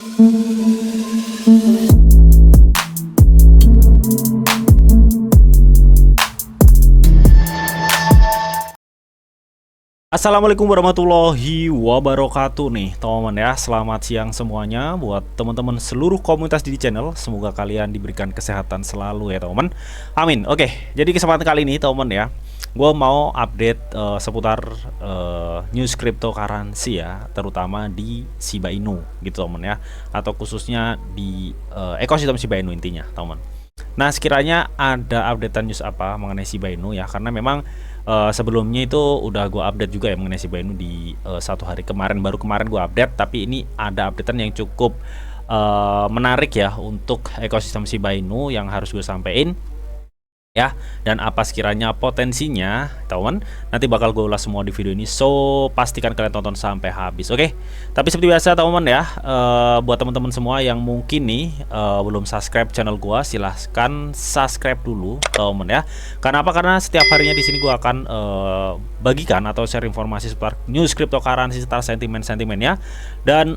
Assalamualaikum warahmatullahi wabarakatuh nih teman-teman ya. Selamat siang semuanya buat teman-teman seluruh komunitas di channel. Semoga kalian diberikan kesehatan selalu ya teman-teman. Amin. Oke, jadi kesempatan kali ini teman-teman ya, gue mau update seputar news cryptocurrency ya, terutama di Shiba Inu gitu teman-teman ya, atau khususnya di ekosistem Shiba Inu intinya teman-teman. Nah, sekiranya ada updatean news apa mengenai Shiba Inu ya, karena memang sebelumnya itu udah gue update juga ya mengenai Shiba Inu di satu hari kemarin, baru kemarin gue update, tapi ini ada updatean yang cukup menarik ya untuk ekosistem Shiba Inu yang harus gue sampein ya. Dan apa sekiranya potensinya teman, nanti bakal gue ulas semua di video ini, so pastikan kalian tonton sampai habis. Oke, tapi seperti biasa teman-teman ya, buat teman-teman semua yang mungkin nih belum subscribe channel gue, silahkan subscribe dulu teman ya. Karena apa? Karena setiap harinya di sini gue akan bagikan atau share informasi seputar news cryptocurrency serta sentimen-sentimennya. Dan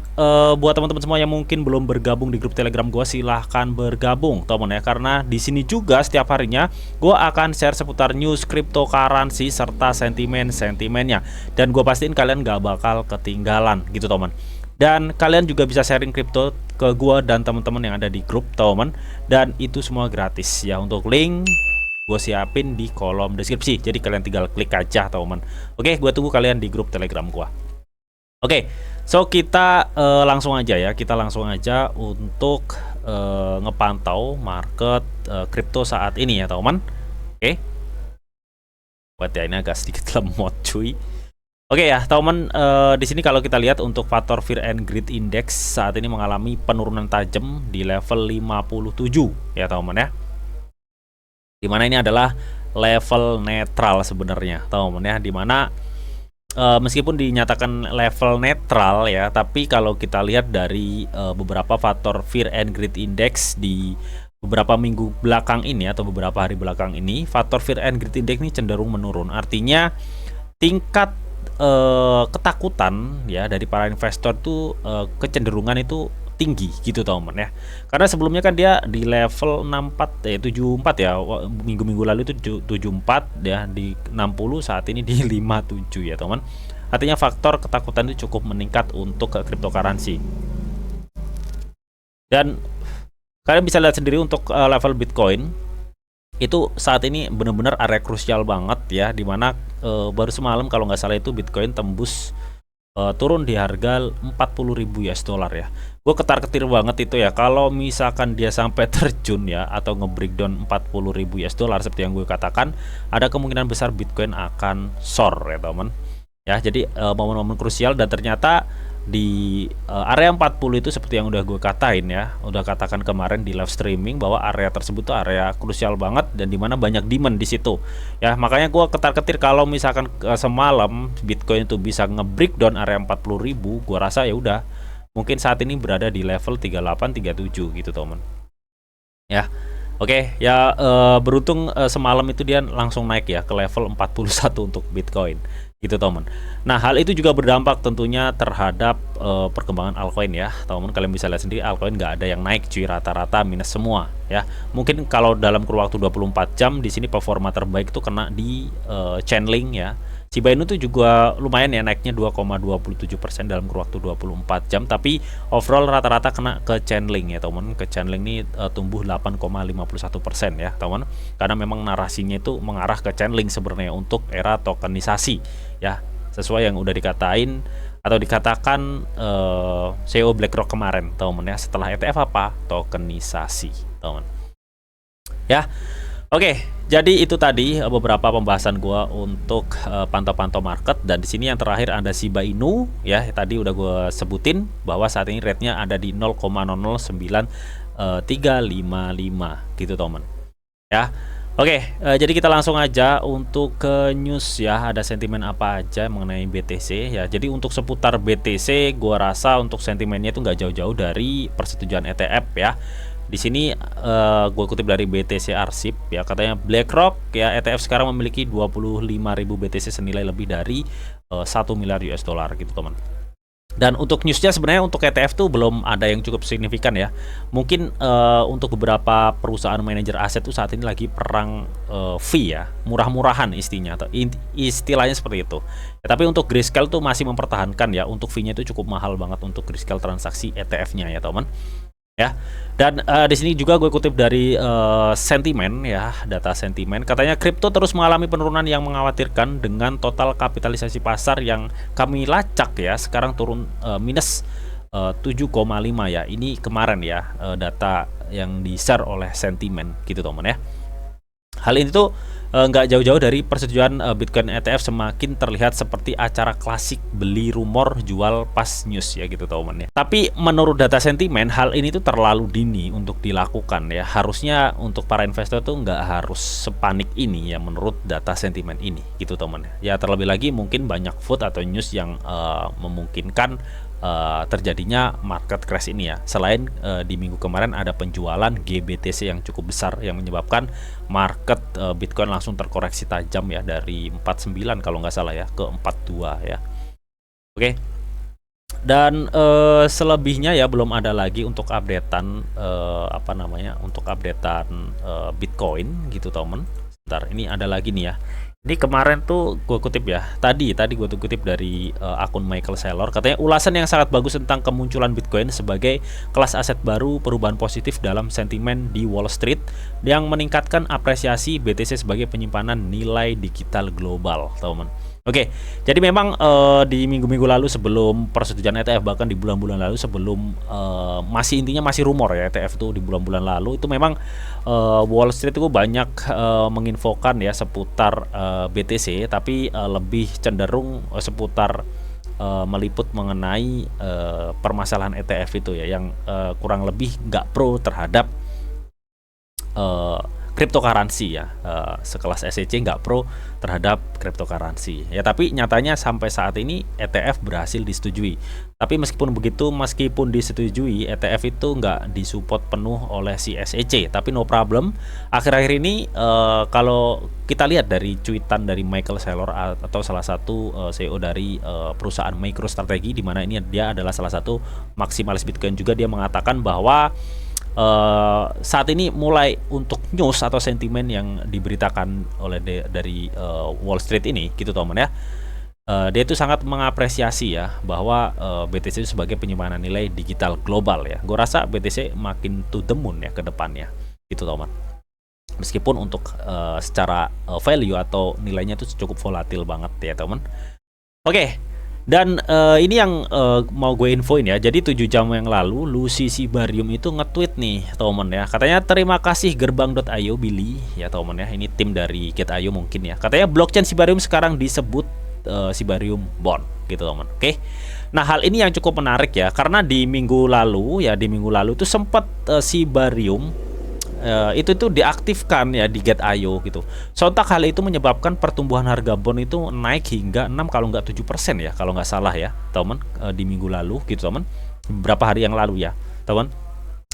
buat teman-teman semua yang mungkin belum bergabung di grup Telegram gue, silahkan bergabung teman ya, karena di sini juga setiap harinya gue akan share seputar news cryptocurrency serta sentimen-sentimennya, dan gue pastiin kalian gak bakal ketinggalan gitu teman. Dan kalian juga bisa sharing crypto ke gue dan teman-teman yang ada di grup teman, dan itu semua gratis ya. Untuk link gue siapin di kolom deskripsi, jadi kalian tinggal klik aja teman. Oke, gue tunggu kalian di grup Telegram gue. Oke, so kita langsung aja ya, kita langsung aja untuk ngepantau market kripto saat ini ya teman. Oke, buat ya ini agak sedikit lemot cuy. Oke ya teman, di sini kalau kita lihat untuk faktor Fear and Greed Index saat ini mengalami penurunan tajam di level 57 ya teman ya. Dimana ini adalah level netral sebenarnya teman ya, dimana meskipun dinyatakan level netral ya, tapi kalau kita lihat dari beberapa faktor Fear and Greed Index di beberapa minggu belakang ini atau beberapa hari belakang ini, faktor Fear and Greed Index ini cenderung menurun. Artinya tingkat ketakutan ya dari para investor tuh kecenderungan itu tinggi gitu teman ya. Karena sebelumnya kan dia di level 74 ya, minggu-minggu lalu itu 74 ya, di 60, saat ini di 57 ya teman. Artinya faktor ketakutan itu cukup meningkat untuk cryptocurrency. Dan kalian bisa lihat sendiri untuk level Bitcoin itu saat ini benar-benar area krusial banget ya, dimana baru semalam kalau nggak salah itu Bitcoin tembus turun di harga 40.000 US dollar ya. Gue ketar-ketir banget itu ya, kalau misalkan dia sampai terjun ya atau nge-breakdown 40.000 US dollar seperti yang gue katakan, ada kemungkinan besar Bitcoin akan soar ya teman ya. Jadi momen-momen krusial, dan ternyata di area 40 itu seperti yang udah gue katain ya, udah katakan kemarin di live streaming, bahwa area tersebut tuh area krusial banget dan dimana banyak demand di situ ya. Makanya gue ketar-ketir kalau misalkan semalam Bitcoin itu bisa nge-breakdown area 40.000, gue rasa ya udah mungkin saat ini berada di level 38-37 gitu teman ya. Oke ya, beruntung semalam itu dia langsung naik ya ke level 41 untuk Bitcoin gitu teman. Nah, hal itu juga berdampak tentunya terhadap perkembangan altcoin ya teman. Kalian bisa lihat sendiri altcoin nggak ada yang naik cuy, rata-rata minus semua ya. Mungkin kalau dalam kurun waktu 24 jam di sini performa terbaik itu kena di Chainlink ya. Shiba Inu itu juga lumayan ya, naiknya 2,27% dalam kurun waktu 24 jam, tapi overall rata-rata kena ke Chainlink ya teman. Ke Chainlink ini tumbuh 8,51% ya teman, karena memang narasinya itu mengarah ke Chainlink sebenarnya untuk era tokenisasi ya, sesuai yang udah dikatain atau dikatakan CEO BlackRock kemarin teman ya, setelah ETF apa? Tokenisasi teman ya. Oke, jadi itu tadi beberapa pembahasan gua untuk pantau-pantau market. Dan di sini yang terakhir ada Shiba Inu ya, tadi udah gua sebutin bahwa saat ini rate-nya ada di 0,009 355 gitu teman ya. Oke, jadi kita langsung aja untuk ke news ya. Ada sentimen apa aja mengenai BTC ya. Jadi untuk seputar BTC, gua rasa untuk sentimennya itu nggak jauh-jauh dari persetujuan ETF ya. Di sini gue kutip dari BTC Arsip ya, katanya BlackRock ya, ETF sekarang memiliki 25.000 BTC senilai lebih dari 1 miliar US dollar gitu teman. Dan untuk newsnya sebenarnya untuk ETF tuh belum ada yang cukup signifikan ya. Mungkin untuk beberapa perusahaan manajer aset tuh saat ini lagi perang fee ya, murah-murahan istilahnya atau istilahnya seperti itu. Ya, tapi untuk Grayscale tuh masih mempertahankan ya, untuk fee-nya itu cukup mahal banget untuk Grayscale transaksi ETF-nya ya teman. Ya, dan di sini juga gue kutip dari sentimen ya, data sentimen. Katanya kripto terus mengalami penurunan yang mengkhawatirkan dengan total kapitalisasi pasar yang kami lacak ya, sekarang turun minus 7,5 ya. Ini kemarin ya, data yang di-share oleh sentimen gitu teman ya. Hal ini tuh nggak jauh-jauh dari persetujuan Bitcoin ETF semakin terlihat seperti acara klasik beli rumor jual pas news ya gitu teman ya. Tapi menurut data sentimen hal ini tuh terlalu dini untuk dilakukan ya. Harusnya untuk para investor tuh nggak harus sepanik ini ya menurut data sentimen ini gitu teman ya. Ya terlebih lagi mungkin banyak vote atau news yang memungkinkan terjadinya market crash ini ya. Selain di minggu kemarin ada penjualan GBTC yang cukup besar yang menyebabkan market Bitcoin langsung terkoreksi tajam ya dari 49 kalau nggak salah ya ke 42 ya. Oke. Dan selebihnya ya belum ada lagi untuk updatean apa namanya, untuk updatean Bitcoin gitu teman. Sebentar, ini ada lagi nih ya. Ini kemarin tuh gue kutip ya, tadi gue tuh kutip dari akun Michael Saylor, katanya ulasan yang sangat bagus tentang kemunculan Bitcoin sebagai kelas aset baru, perubahan positif dalam sentimen di Wall Street yang meningkatkan apresiasi BTC sebagai penyimpanan nilai digital global, teman. Oke, jadi memang di minggu-minggu lalu sebelum persetujuan ETF, bahkan di bulan-bulan lalu sebelum masih intinya masih rumor ya ETF itu di bulan-bulan lalu itu memang Wall Street itu banyak menginfokan ya seputar BTC, tapi lebih cenderung seputar meliput mengenai permasalahan ETF itu ya yang kurang lebih nggak pro terhadap cryptocurrency ya, sekelas SEC nggak pro terhadap cryptocurrency ya, tapi nyatanya sampai saat ini ETF berhasil disetujui. Tapi meskipun begitu, meskipun disetujui, ETF itu nggak disupport penuh oleh si SEC, tapi no problem. Akhir-akhir ini kalau kita lihat dari cuitan dari Michael Saylor atau salah satu CEO dari perusahaan MicroStrategy, di mana ini dia adalah salah satu maksimalis Bitcoin juga, dia mengatakan bahwa saat ini mulai untuk news atau sentimen yang diberitakan oleh dari Wall Street ini gitu teman ya, dia itu sangat mengapresiasi ya bahwa BTC itu sebagai penyimpanan nilai digital global ya. Gue rasa BTC makin to the moon ya ke depannya gitu teman. Meskipun untuk secara value atau nilainya itu cukup volatil banget ya teman. Oke. Dan ini yang mau gue infoin ya. Jadi 7 jam yang lalu Lucy Sibarium itu nge-tweet nih teman ya. Katanya terima kasih gerbang.io Billy ya teman ya. Ini tim dari Get.io mungkin ya. Katanya blockchain Sibarium sekarang disebut Sibarium Bond gitu teman. Oke. Nah, hal ini yang cukup menarik ya, karena di minggu lalu itu sempat Sibarium itu tuh diaktifkan ya di Get.io gitu. Sontak hal itu menyebabkan pertumbuhan harga bond itu naik hingga 6 kalau nggak 7% ya kalau nggak salah ya teman, di minggu lalu gitu teman, beberapa hari yang lalu ya teman.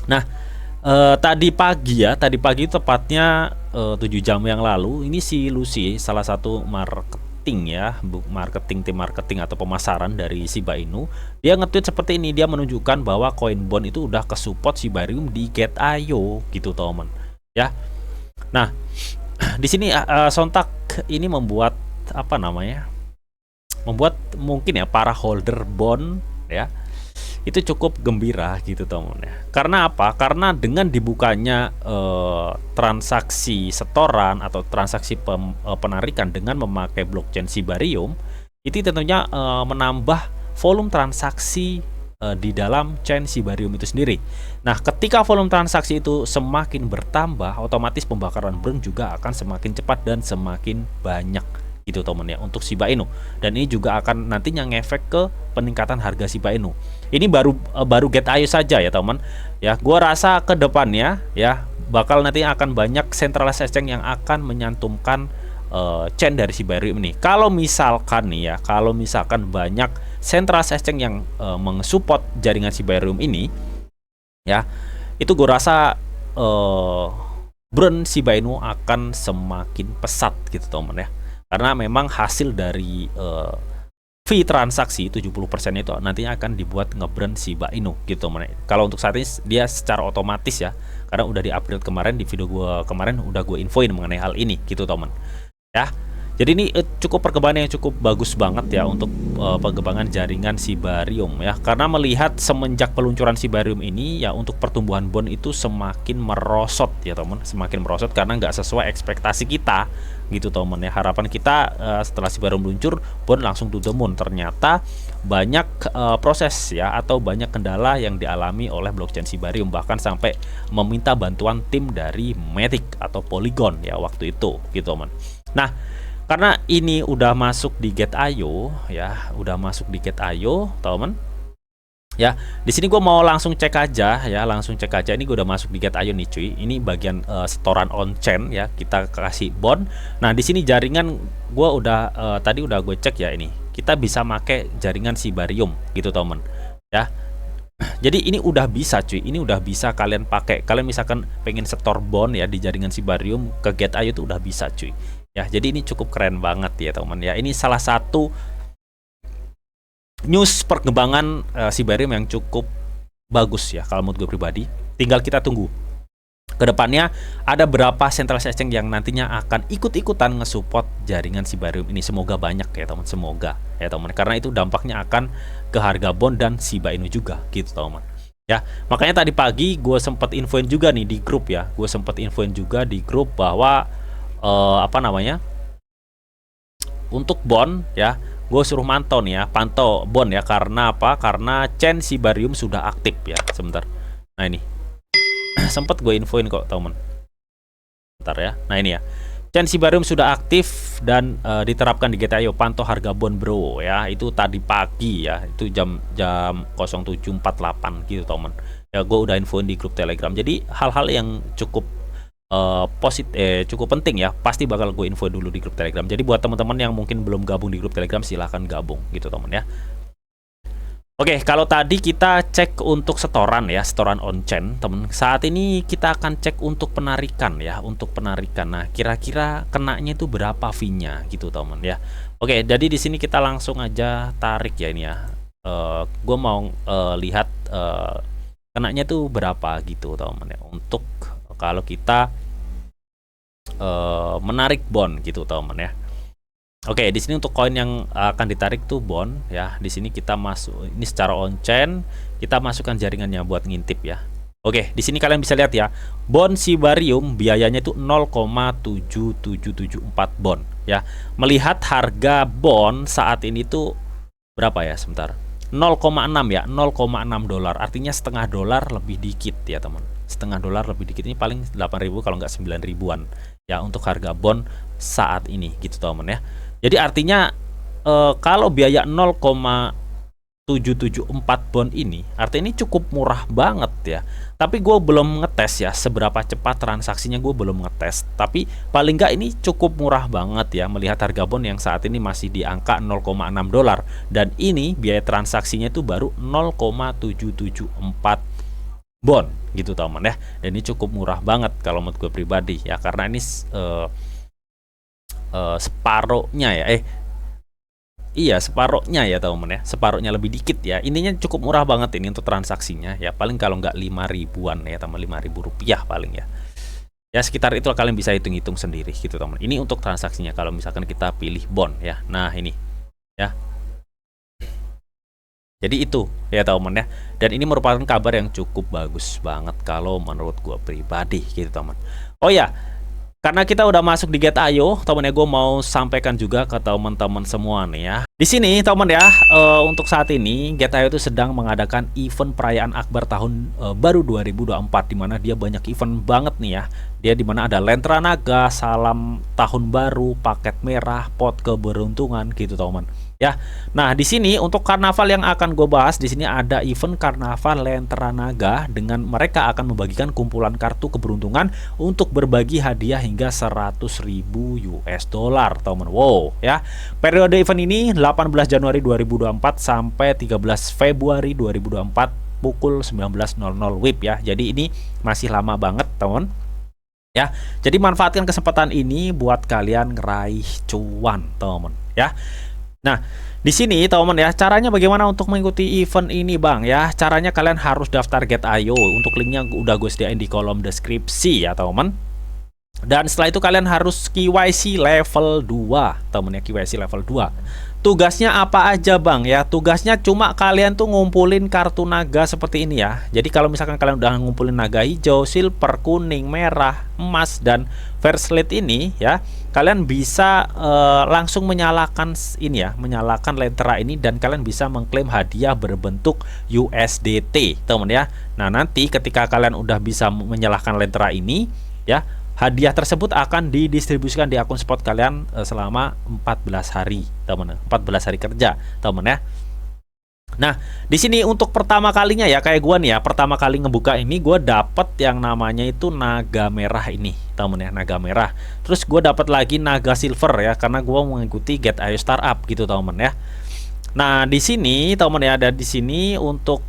Nah tadi pagi itu tepatnya 7 jam yang lalu ini si Lucy, salah satu marketing ya, tim marketing atau pemasaran dari Shiba Inu, dia nge-tweet seperti ini. Dia menunjukkan bahwa koin bond itu udah kesupport Sibarium di Get.io gitu teman ya. Nah di sini sontak ini membuat apa namanya, membuat mungkin ya para holder bond ya itu cukup gembira gitu teman ya. Karena apa? Karena dengan dibukanya transaksi setoran atau transaksi penarikan dengan memakai blockchain Sibarium, itu tentunya menambah volume transaksi di dalam chain Sibarium itu sendiri. Nah, ketika volume transaksi itu semakin bertambah, otomatis pembakaran burn juga akan semakin cepat dan semakin banyak gitu teman ya untuk Shiba Inu. Dan ini juga akan nantinya ngefek ke peningkatan harga Shiba Inu. Ini baru Get.io saja ya teman ya. Gua rasa ke depannya ya bakal nanti akan banyak centralized exchange yang akan menyantumkan chain dari Sibarium ini. Kalau misalkan nih ya, kalau misalkan banyak centralized exchange yang mensupport jaringan Sibarium ini ya, itu gue rasa burn Shiba Inu akan semakin pesat gitu teman ya. Karena memang hasil dari fee transaksi 70% itu nantinya akan dibuat ngebrand Shiba Inu gitu teman. Kalau untuk saat ini dia secara otomatis ya, karena udah di-upgrade kemarin di video gua kemarin udah gue infoin mengenai hal ini gitu teman. Ya. Jadi ini cukup perkembangan yang cukup bagus banget ya untuk pengembangan jaringan Shibarium ya. Karena melihat semenjak peluncuran Shibarium ini ya, untuk pertumbuhan bond itu semakin merosot ya teman, semakin merosot karena nggak sesuai ekspektasi kita gitu teman ya. Harapan kita setelah Shibarium meluncur bond langsung to the moon, ternyata banyak proses ya atau banyak kendala yang dialami oleh blockchain Shibarium, bahkan sampai meminta bantuan tim dari Matic atau Polygon ya waktu itu gitu teman. Nah, karena ini udah masuk di Gate.io ya, udah masuk di Gate.io, teman. Ya, di sini gue mau langsung cek aja ya, langsung cek aja. Ini gue udah masuk di Gate.io nih cuy. Ini bagian setoran on chain ya, kita kasih bond. Nah, di sini jaringan gue udah tadi udah gue cek ya ini. Kita bisa make jaringan Shibarium gitu teman. Ya. Jadi ini udah bisa cuy, ini udah bisa kalian pakai. Kalian misalkan pengen setor bond ya di jaringan Shibarium ke Gate.io itu udah bisa cuy. Ya, jadi ini cukup keren banget ya teman ya. Ini salah satu news perkembangan Shibarium yang cukup bagus ya kalau menurut gue pribadi. Tinggal kita tunggu kedepannya ada berapa centralized exchange yang nantinya akan ikut-ikutan nge-support jaringan Shibarium ini. Semoga banyak ya teman, semoga ya teman, karena itu dampaknya akan ke harga bond dan Shiba Inu juga gitu teman ya. Makanya tadi pagi gue sempat infoin juga nih di grup ya, gue sempat infoin juga di grup bahwa apa namanya, untuk bond ya gue suruh mantau nih ya, pantau bond ya. Karena apa? Karena chain Shibarium sudah aktif ya. Sebentar, nah ini sempat gue infoin kok teman, bentar ya. Nah ini ya, chain Shibarium sudah aktif dan diterapkan di Gate.io. Pantau harga bond bro ya, itu tadi pagi ya, itu jam 07.48 gitu teman ya. Gue udah infoin di grup Telegram. Jadi hal-hal yang cukup cukup penting ya, pasti bakal gue info dulu di grup Telegram. Jadi buat teman-teman yang mungkin belum gabung di grup Telegram, silahkan gabung gitu teman ya. Oke, kalau tadi kita cek untuk setoran ya, setoran on chain teman. Saat ini kita akan cek untuk penarikan ya, untuk penarikan. Nah, kira-kira kenanya itu berapa fee-nya gitu teman ya. Oke, jadi di sini kita langsung aja tarik ya ini ya. Gue mau lihat kenanya tuh berapa gitu teman ya, untuk kalau kita menarik bond gitu teman ya. Oke, di sini untuk koin yang akan ditarik tuh bond ya. Di sini kita masuk ini secara on chain, kita masukkan jaringannya buat ngintip ya. Oke, di sini kalian bisa lihat ya, bond Shibarium biayanya itu 0,7774 bond ya. Melihat harga bond saat ini tuh berapa ya? Sebentar. 0,6 ya, 0,6 dolar. Artinya setengah dolar lebih dikit ya teman. Setengah dolar lebih dikit, ini paling 8.000 kalau nggak 9 ribuan ya untuk harga bond saat ini gitu teman ya. Jadi artinya kalau biaya 0,774 bond ini artinya ini cukup murah banget ya. Tapi gue belum ngetes ya seberapa cepat transaksinya, gue belum ngetes. Tapi paling nggak ini cukup murah banget ya, melihat harga bond yang saat ini masih di angka 0,6 dolar. Dan ini biaya transaksinya itu baru 0,774 bond gitu teman ya. Dan ini cukup murah banget kalau menurut gue pribadi ya, karena ini separohnya ya, iya separohnya ya teman ya, separohnya lebih dikit ya. Intinya cukup murah banget ini untuk transaksinya ya, paling kalau nggak 5 ribuan ya teman, 5.000 rupiah paling ya. Ya sekitar itu kalian bisa hitung-hitung sendiri gitu teman. Ini untuk transaksinya kalau misalkan kita pilih bond ya. Nah ini ya. Jadi itu ya teman ya. Dan ini merupakan kabar yang cukup bagus banget kalau menurut gue pribadi gitu teman. Oh ya, karena kita udah masuk di Gate.io, teman ya, gue mau sampaikan juga ke teman-teman semua nih ya. Di sini teman ya, untuk saat ini Gate.io itu sedang mengadakan event perayaan Akbar tahun baru 2024, dimana dia banyak event banget nih ya. Dia dimana ada Lentera Naga, salam tahun baru, paket merah, pot keberuntungan gitu teman. Ya, nah di sini untuk karnaval yang akan gue bahas di sini ada event karnaval Lentera Naga, dengan mereka akan membagikan kumpulan kartu keberuntungan untuk berbagi hadiah hingga 100.000 US dollar, teman. Wow, ya. Periode event ini 18 Januari 2024 sampai 13 Februari 2024 pukul 19.00 WIB ya. Jadi ini masih lama banget, teman. Ya, jadi manfaatkan kesempatan ini buat kalian ngeraih cuan, teman. Ya. Nah, di sini teman ya, caranya bagaimana untuk mengikuti event ini Bang ya? Caranya kalian harus daftar Get.io. Untuk linknya udah gue sediain di kolom deskripsi ya teman. Dan setelah itu kalian harus KYC level 2, temen ya, KYC level 2. Tugasnya apa aja Bang ya? Tugasnya cuma kalian tuh ngumpulin kartu naga seperti ini ya. Jadi kalau misalkan kalian udah ngumpulin naga hijau, silver, kuning, merah, emas, dan first slate ini ya, kalian bisa langsung menyalakan ini ya, menyalakan lentera ini, dan kalian bisa mengklaim hadiah berbentuk USDT temen ya. Nah nanti ketika kalian udah bisa menyalakan lentera ini ya, hadiah tersebut akan didistribusikan di akun spot kalian selama 14 hari, teman. 14 hari kerja, teman ya. Nah, di sini untuk pertama kalinya ya, kayak gua nih ya, pertama kali ngebuka ini gua dapet yang namanya itu naga merah ini, temen ya, naga merah. Terus gua dapat lagi naga silver ya, karena gua mengikuti Get.io Startup gitu, temen ya. Nah, di sini teman ya, ada di sini untuk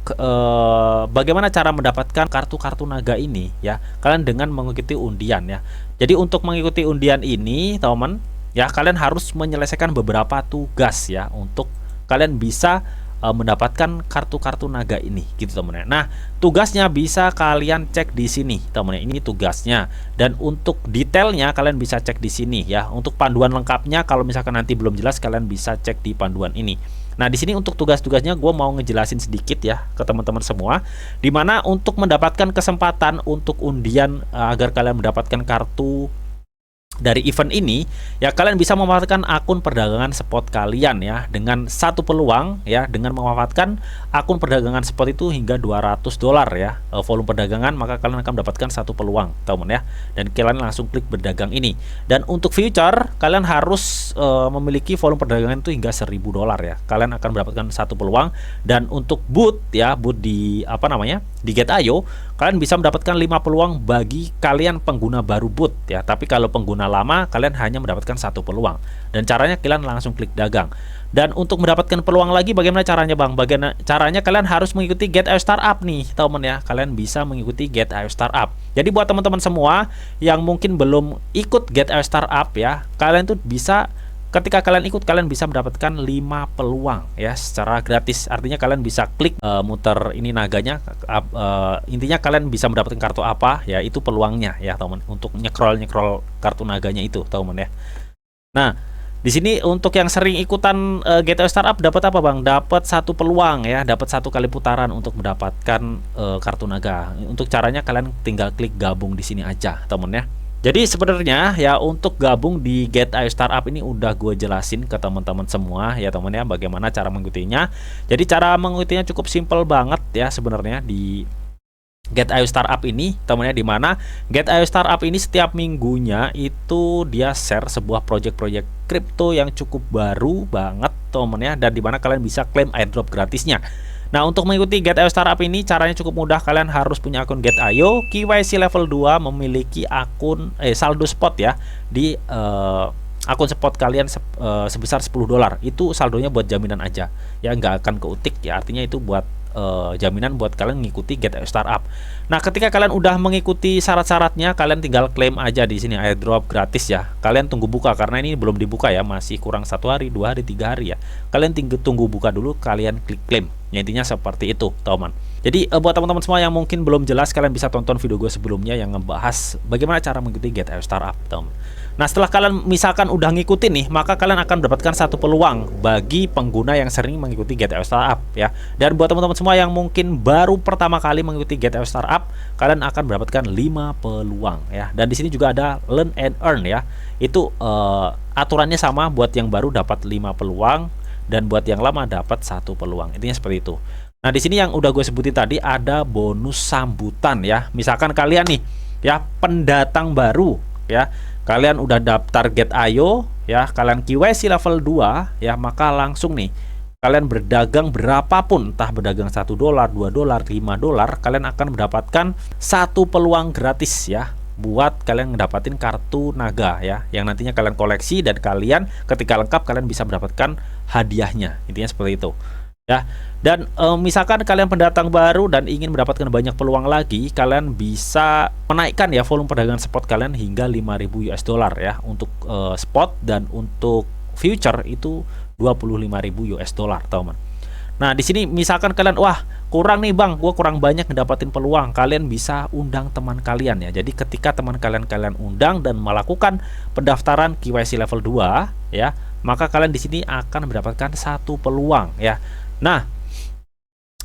bagaimana cara mendapatkan kartu-kartu naga ini ya. Kalian dengan mengikuti undian ya. Jadi untuk mengikuti undian ini, teman ya, kalian harus menyelesaikan beberapa tugas ya untuk kalian bisa mendapatkan kartu-kartu naga ini gitu teman ya. Nah, tugasnya bisa kalian cek di sini teman ya. Ini tugasnya, dan untuk detailnya kalian bisa cek di sini ya. Untuk panduan lengkapnya kalau misalkan nanti belum jelas, kalian bisa cek di panduan ini. Nah, di sini untuk tugas-tugasnya gue mau ngejelasin sedikit ya ke teman-teman semua, dimana untuk mendapatkan kesempatan untuk undian agar kalian mendapatkan kartu dari event ini ya, kalian bisa memanfaatkan akun perdagangan spot kalian ya, dengan satu peluang ya, dengan memanfaatkan akun perdagangan spot itu hingga $200 ya volume perdagangan, maka kalian akan mendapatkan satu peluang teman ya, dan kalian langsung klik berdagang ini. Dan untuk future kalian harus memiliki volume perdagangan itu hingga $1000 ya, kalian akan mendapatkan satu peluang. Dan untuk boot ya, boot di apa namanya, di Get.io, kalian bisa mendapatkan 5 peluang bagi kalian pengguna baru boot ya. Tapi kalau pengguna lama, kalian hanya mendapatkan satu peluang. Dan caranya kalian langsung klik dagang. Dan untuk mendapatkan peluang lagi, bagaimana caranya Bang? Bagaimana caranya? Kalian harus mengikuti Get.io Startup nih teman ya. Kalian bisa mengikuti Get.io Startup. Jadi buat teman-teman semua yang mungkin belum ikut Get.io Startup ya, kalian tuh bisa, ketika kalian ikut, kalian bisa mendapatkan 5 peluang ya secara gratis. Artinya kalian bisa klik muter ini naganya, intinya kalian bisa mendapatkan kartu apa ya, itu peluangnya ya teman, untuk nyekrol kartu naganya itu teman ya. Nah, di sini untuk yang sering ikutan Get.io Startup dapat apa Bang? Dapat satu peluang ya, dapat satu kali putaran untuk mendapatkan kartu naga. Untuk caranya kalian tinggal klik gabung di sini aja teman ya. Jadi sebenarnya ya, untuk gabung di Get.io Startup ini udah gue jelasin ke teman-teman semua ya teman ya, bagaimana cara mengikutinya. Jadi cara mengikutinya cukup simple banget ya sebenarnya di Get.io Startup ini teman ya, dimana Get.io Startup ini setiap minggunya itu dia share sebuah project-project kripto yang cukup baru banget teman ya, dan dimana kalian bisa klaim airdrop gratisnya. Nah, untuk mengikuti Get.io Startup ini caranya cukup mudah. Kalian harus punya akun Get.io, KYC level 2, memiliki akun saldo spot ya di akun spot kalian sebesar $10. Itu saldonya buat jaminan aja ya, nggak akan keutik ya, artinya itu buat jaminan buat kalian mengikuti Get.io Startup. Nah, ketika kalian udah mengikuti syarat-syaratnya, kalian tinggal klaim aja di sini airdrop gratis ya. Kalian tunggu buka, karena ini belum dibuka ya, masih kurang 1 hari, 2 hari, 3 hari ya. Kalian tunggu buka dulu, kalian klik klaim. Ya, intinya seperti itu teman. Jadi buat teman-teman semua yang mungkin belum jelas, kalian bisa tonton video gue sebelumnya yang ngebahas bagaimana cara mengikuti Get.io Startup teman. Nah, setelah kalian misalkan udah ngikutin nih, maka kalian akan mendapatkan satu peluang bagi pengguna yang sering mengikuti Get.io Startup ya. Dan buat teman-teman semua yang mungkin baru pertama kali mengikuti Get.io Startup, kalian akan mendapatkan 5 peluang ya. Dan di sini juga ada learn and earn ya. Itu aturannya sama, buat yang baru dapat 5 peluang, dan buat yang lama dapat satu peluang. Intinya seperti itu. Nah, di sini yang udah gue sebutin tadi ada bonus sambutan ya. Misalkan kalian nih ya pendatang baru ya, kalian udah daftar Get.io ya, kalian KYC level 2 ya, maka langsung nih kalian berdagang berapapun, entah berdagang $1, $2, $5, kalian akan mendapatkan satu peluang gratis ya, buat kalian ngedapatin kartu naga ya, yang nantinya kalian koleksi, dan kalian ketika lengkap kalian bisa mendapatkan hadiahnya. Intinya seperti itu ya. Dan misalkan kalian pendatang baru dan ingin mendapatkan banyak peluang lagi, kalian bisa menaikkan ya volume perdagangan spot kalian hingga $5.000 ya untuk spot, dan untuk future itu 25.000 US dollar, teman. Nah, di sini misalkan kalian, wah kurang nih bang, gua kurang banyak ngedapatin peluang, kalian bisa undang teman kalian ya. Jadi ketika teman kalian undang dan melakukan pendaftaran KYC level 2 ya, maka kalian di sini akan mendapatkan satu peluang ya. Nah,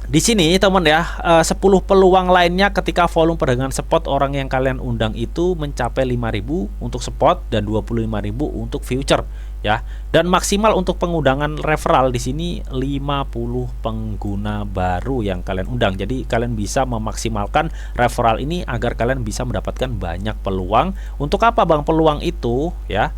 di sini teman ya, 10 peluang lainnya ketika volume perdagangan spot orang yang kalian undang itu mencapai 5.000 untuk spot dan 25.000 untuk future ya. Dan maksimal untuk pengundangan referral di sini 50 pengguna baru yang kalian undang. Jadi kalian bisa memaksimalkan referral ini agar kalian bisa mendapatkan banyak peluang. Untuk apa bang peluang itu ya?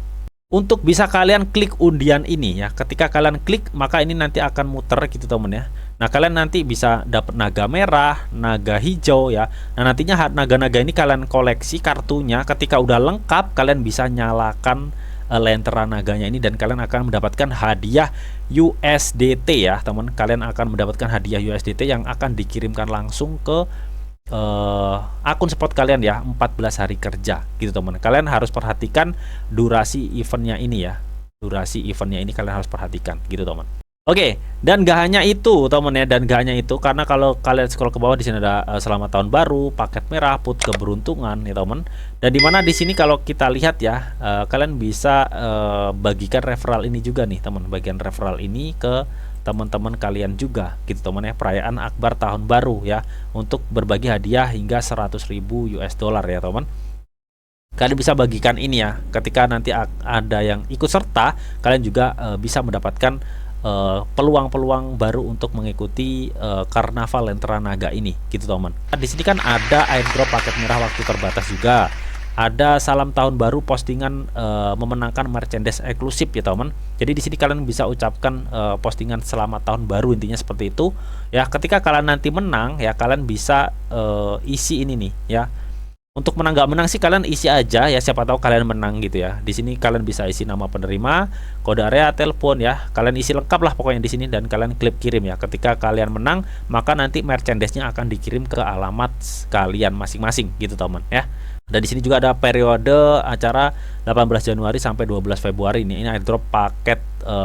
Untuk bisa kalian klik undian ini ya. Ketika kalian klik maka ini nanti akan muter gitu teman ya. Nah, kalian nanti bisa dapat naga merah, naga hijau ya. Nah, nantinya naga-naga ini kalian koleksi kartunya. Ketika udah lengkap, kalian bisa nyalakan lentera naganya ini dan kalian akan mendapatkan hadiah USDT ya, teman. Kalian akan mendapatkan hadiah USDT yang akan dikirimkan langsung ke akun spot kalian ya, 14 hari kerja gitu, teman. Kalian harus perhatikan durasi eventnya ini ya. Durasi eventnya ini kalian harus perhatikan gitu, teman. Oke, dan gak hanya itu temen ya, dan gak hanya itu, karena kalau kalian scroll ke bawah di sini ada selamat tahun baru, paket merah, put keberuntungan ya temen. Dan dimana di sini kalau kita lihat ya, kalian bisa bagikan referral ini juga nih teman, bagian referral ini ke teman-teman kalian juga gitu teman ya, perayaan akbar tahun baru ya, untuk berbagi hadiah hingga 100.000 US dollar ya teman. Kalian bisa bagikan ini ya, ketika nanti ada yang ikut serta, kalian juga bisa mendapatkan peluang-peluang baru untuk mengikuti karnaval lentera naga ini gitu teman. Di sini kan ada airdrop paket merah waktu terbatas juga. Ada salam tahun baru postingan memenangkan merchandise eksklusif ya teman. Jadi di sini kalian bisa ucapkan postingan selamat tahun baru, intinya seperti itu. Ya, ketika kalian nanti menang ya, kalian bisa isi ini nih ya. Untuk menang nggak menang sih kalian isi aja ya, siapa tahu kalian menang gitu ya. Di sini kalian bisa isi nama penerima, kode area, telepon ya. Kalian isi lengkap lah pokoknya di sini dan kalian klik kirim ya. Ketika kalian menang, maka nanti merchandise-nya akan dikirim ke alamat kalian masing-masing gitu teman ya. Dan di sini juga ada periode acara 18 Januari sampai 12 Februari ini. Ini airdrop paket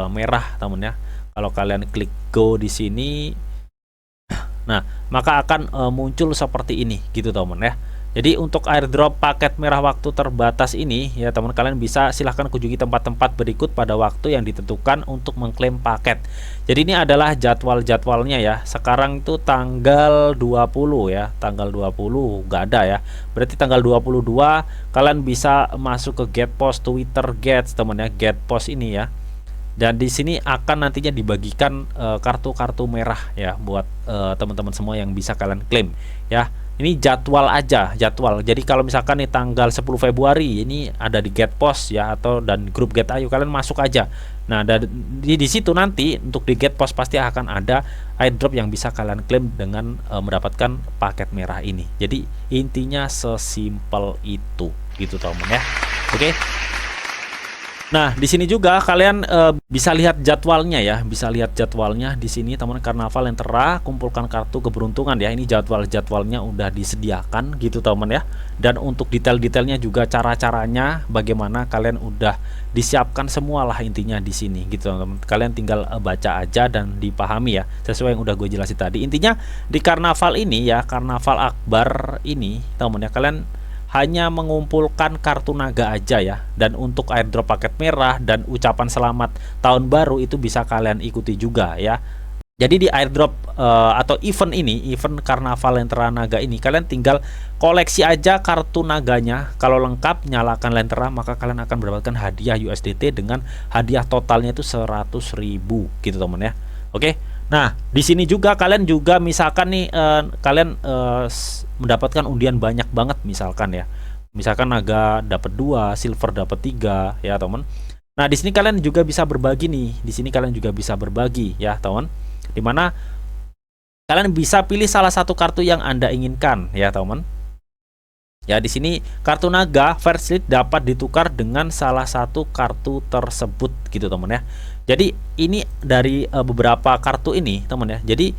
merah teman ya. Kalau kalian klik go di sini, nah maka akan muncul seperti ini gitu teman ya. Jadi untuk airdrop paket merah waktu terbatas ini ya teman, kalian bisa silahkan kunjungi tempat-tempat berikut pada waktu yang ditentukan untuk mengklaim paket. Jadi ini adalah jadwal-jadwalnya ya. Sekarang itu tanggal 20 ya, tanggal 20 nggak ada ya. Berarti tanggal 22 kalian bisa masuk ke get post Twitter Gets teman ya, get post ini ya. Dan di sini akan nantinya dibagikan kartu-kartu merah ya buat teman-teman semua yang bisa kalian klaim ya. Ini jadwal aja, jadwal. Jadi kalau misalkan nih tanggal 10 Februari ini ada di get post ya, atau dan grup get ayo kalian masuk aja. Nah, di situ nanti untuk di get post pasti akan ada airdrop yang bisa kalian klaim dengan mendapatkan paket merah ini. Jadi intinya sesimpel itu gitu teman ya. Oke. Nah, di sini juga kalian bisa lihat jadwalnya ya, bisa lihat jadwalnya di sini teman, karnaval lentera, kumpulkan kartu keberuntungan ya. Ini jadwalnya udah disediakan gitu teman ya. Dan untuk detail-detailnya juga cara-caranya bagaimana kalian udah disiapkan semualah intinya di sini gitu teman. Kalian tinggal baca aja dan dipahami ya, sesuai yang udah gue jelasin tadi. Intinya di karnaval ini ya, karnaval akbar ini teman ya, kalian hanya mengumpulkan kartu naga aja ya. Dan untuk airdrop paket merah dan ucapan selamat tahun baru itu bisa kalian ikuti juga ya. Jadi di airdrop atau event ini, event karnaval lentera naga ini, kalian tinggal koleksi aja kartu naganya. Kalau lengkap nyalakan lentera, maka kalian akan mendapatkan hadiah USDT dengan hadiah totalnya itu 100.000 gitu teman ya. Oke. Nah, di sini juga kalian juga misalkan nih kalian mendapatkan undian banyak banget misalkan ya. Misalkan naga dapat 2, silver dapat 3 ya, teman. Nah, di sini kalian juga bisa berbagi nih. Di sini kalian juga bisa berbagi ya, teman. Dimana kalian bisa pilih salah satu kartu yang Anda inginkan ya, teman. Ya, di sini kartu naga first lead dapat ditukar dengan salah satu kartu tersebut gitu teman ya. Jadi ini dari beberapa kartu ini teman ya. Jadi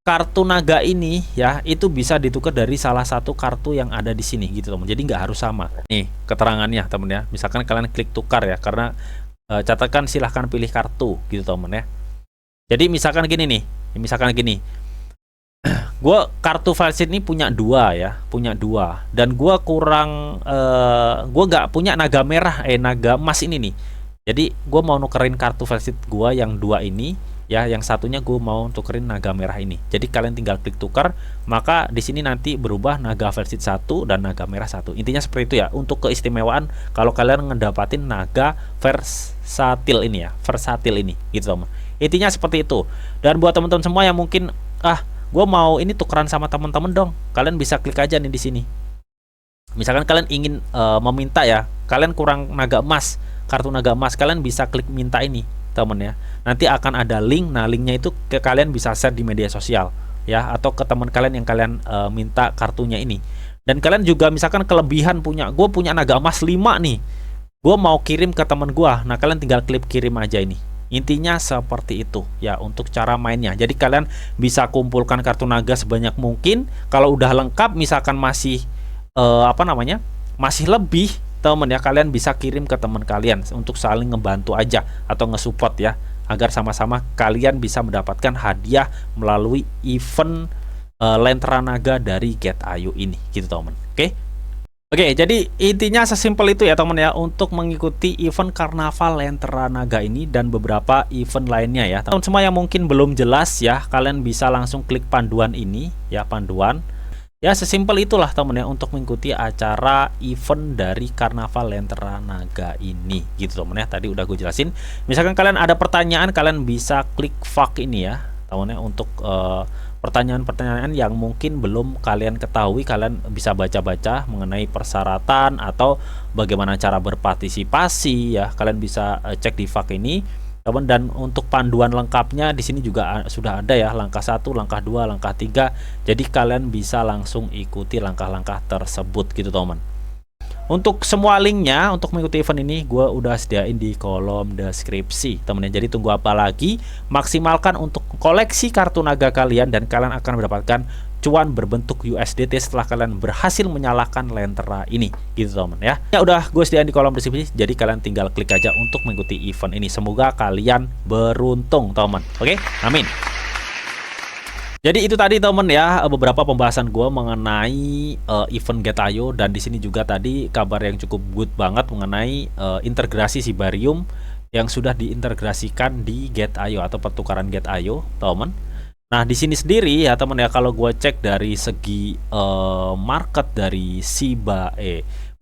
kartu naga ini ya itu bisa ditukar dari salah satu kartu yang ada di sini gitu teman. Jadi nggak harus sama. Nih keterangannya teman ya. Misalkan kalian klik tukar ya, karena catatkan silahkan pilih kartu gitu teman ya. Jadi misalkan gini nih, misalkan gini, gue kartu valid ini punya dua ya, punya dua, dan gue kurang, gue nggak punya naga merah, naga emas ini nih. Jadi gue mau nukerin kartu valid gue yang dua ini ya, yang satunya gue mau tukerin naga merah ini. Jadi kalian tinggal klik tukar, maka di sini nanti berubah naga valid 1 dan naga merah 1. Intinya seperti itu ya, untuk keistimewaan kalau kalian ngedapatin naga versatil ini ya, versatil ini gitu teman. Intinya seperti itu. Dan buat teman-teman semua yang mungkin gue mau ini tukeran sama teman-teman dong, kalian bisa klik aja nih di sini. Misalkan kalian ingin meminta ya, kalian kurang naga emas, kartu naga emas, kalian bisa klik minta ini temen ya. Nanti akan ada link, nah linknya itu ke kalian bisa share di media sosial ya, atau ke teman kalian yang kalian minta kartunya ini. Dan kalian juga misalkan kelebihan punya, gue punya naga emas 5 nih, gue mau kirim ke temen gue, nah kalian tinggal klik kirim aja ini. Intinya seperti itu ya untuk cara mainnya. Jadi kalian bisa kumpulkan kartu naga sebanyak mungkin. Kalau udah lengkap, misalkan masih masih lebih temen ya, kalian bisa kirim ke teman kalian untuk saling ngebantu aja atau nge-support ya, agar sama-sama kalian bisa mendapatkan hadiah melalui event Lentera Naga dari Get.io ini gitu teman. Oke, jadi intinya sesimpel itu ya teman ya, untuk mengikuti event Karnaval Lentera Naga ini dan beberapa event lainnya ya. Teman semua yang mungkin belum jelas ya, kalian bisa langsung klik panduan ini ya, panduan. Ya sesimpel itulah teman ya, untuk mengikuti acara event dari Karnaval Lentera Naga ini gitu teman ya. Tadi udah gue jelasin. Misalkan kalian ada pertanyaan, kalian bisa klik FAQ ini ya teman ya, untuk pertanyaan-pertanyaan yang mungkin belum kalian ketahui, kalian bisa baca-baca mengenai persyaratan atau bagaimana cara berpartisipasi ya. Kalian bisa cek di FAQ ini, teman. Dan untuk panduan lengkapnya di sini juga sudah ada ya, langkah 1, langkah 2, langkah 3. Jadi kalian bisa langsung ikuti langkah-langkah tersebut gitu teman. Untuk semua linknya untuk mengikuti event ini gue udah sediain di kolom deskripsi temen ya. Jadi tunggu apa lagi, maksimalkan untuk koleksi kartu naga kalian dan kalian akan mendapatkan cuan berbentuk USDT setelah kalian berhasil menyalakan Lentera ini gitu temen ya. Ya udah gue sediain di kolom deskripsi, jadi kalian tinggal klik aja untuk mengikuti event ini. Semoga kalian beruntung teman. Oke, amin. Jadi itu tadi temen ya, beberapa pembahasan gue mengenai event Get.io, dan di sini juga tadi kabar yang cukup good banget mengenai integrasi Sibarium yang sudah diintegrasikan di Get.io atau pertukaran Get.io temen. Nah di sini sendiri ya temen ya, kalau gue cek dari segi market dari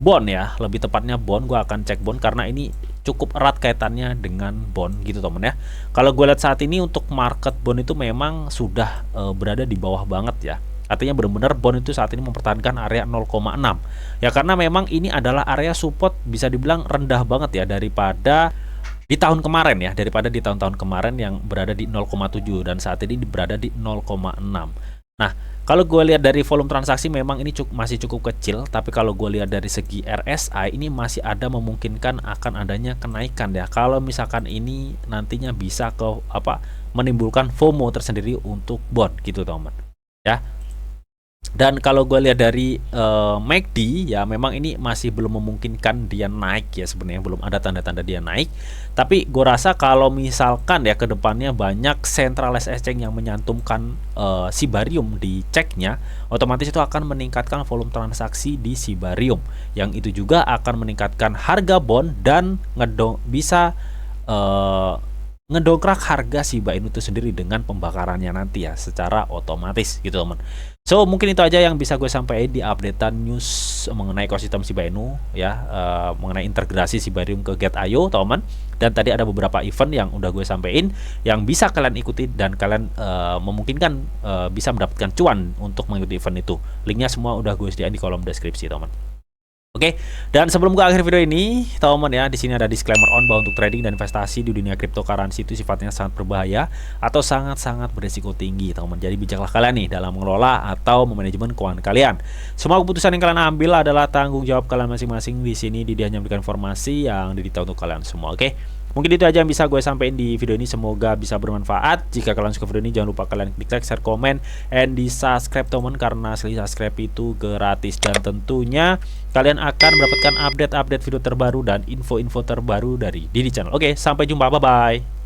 Bond ya, lebih tepatnya Bond, gue akan cek Bond karena ini cukup erat kaitannya dengan Bond gitu temen ya. Kalau gue lihat saat ini untuk market Bond itu memang sudah berada di bawah banget ya. Artinya benar-benar Bond itu saat ini mempertahankan area 0,6 ya, karena memang ini adalah area support bisa dibilang rendah banget ya daripada di tahun kemarin ya, daripada di tahun-tahun kemarin yang berada di 0,7 dan saat ini berada di 0,6. Nah kalau gue lihat dari volume transaksi memang ini masih cukup kecil, tapi kalau gue lihat dari segi RSI ini masih ada memungkinkan akan adanya kenaikan ya. Kalau misalkan ini nantinya bisa menimbulkan FOMO tersendiri untuk bond gitu teman ya. Dan kalau gue lihat dari MACD ya, memang ini masih belum memungkinkan dia naik ya, sebenarnya belum ada tanda-tanda dia naik. Tapi gue rasa kalau misalkan ya kedepannya banyak centralized exchange yang menyantumkan Sibarium di ceknya, otomatis itu akan meningkatkan volume transaksi di Sibarium, yang itu juga akan meningkatkan harga bond dan bisa ngedongkrak harga Shiba Inu itu sendiri dengan pembakarannya nanti ya secara otomatis gitu teman. So mungkin itu aja yang bisa gue sampaikan di updatean news mengenai ekosistem Shiba Inu ya, mengenai integrasi Sibarium ke Get.io teman. Dan tadi ada beberapa event yang udah gue sampaikan yang bisa kalian ikuti dan kalian memungkinkan bisa mendapatkan cuan untuk mengikuti event itu. Linknya semua udah gue sediain di kolom deskripsi teman. Oke, dan sebelum gue akhir video ini, teman ya, di sini ada disclaimer on bahwa untuk trading dan investasi di dunia cryptocurrency itu sifatnya sangat berbahaya atau sangat-sangat berisiko tinggi, teman. Jadi bijaklah kalian nih dalam mengelola atau memanajemen keuangan kalian. Semua keputusan yang kalian ambil adalah tanggung jawab kalian masing-masing. Di sini Didi hanya memberikan informasi yang didita untuk kalian semua. Oke. Mungkin itu aja yang bisa gue sampaikan di video ini, semoga bisa bermanfaat. Jika kalian suka video ini, jangan lupa kalian klik like, share, komen, and di subscribe teman, karena subscribe itu gratis. Dan tentunya kalian akan mendapatkan update-update video terbaru dan info-info terbaru dari Didi Channel. Oke, sampai jumpa, bye-bye.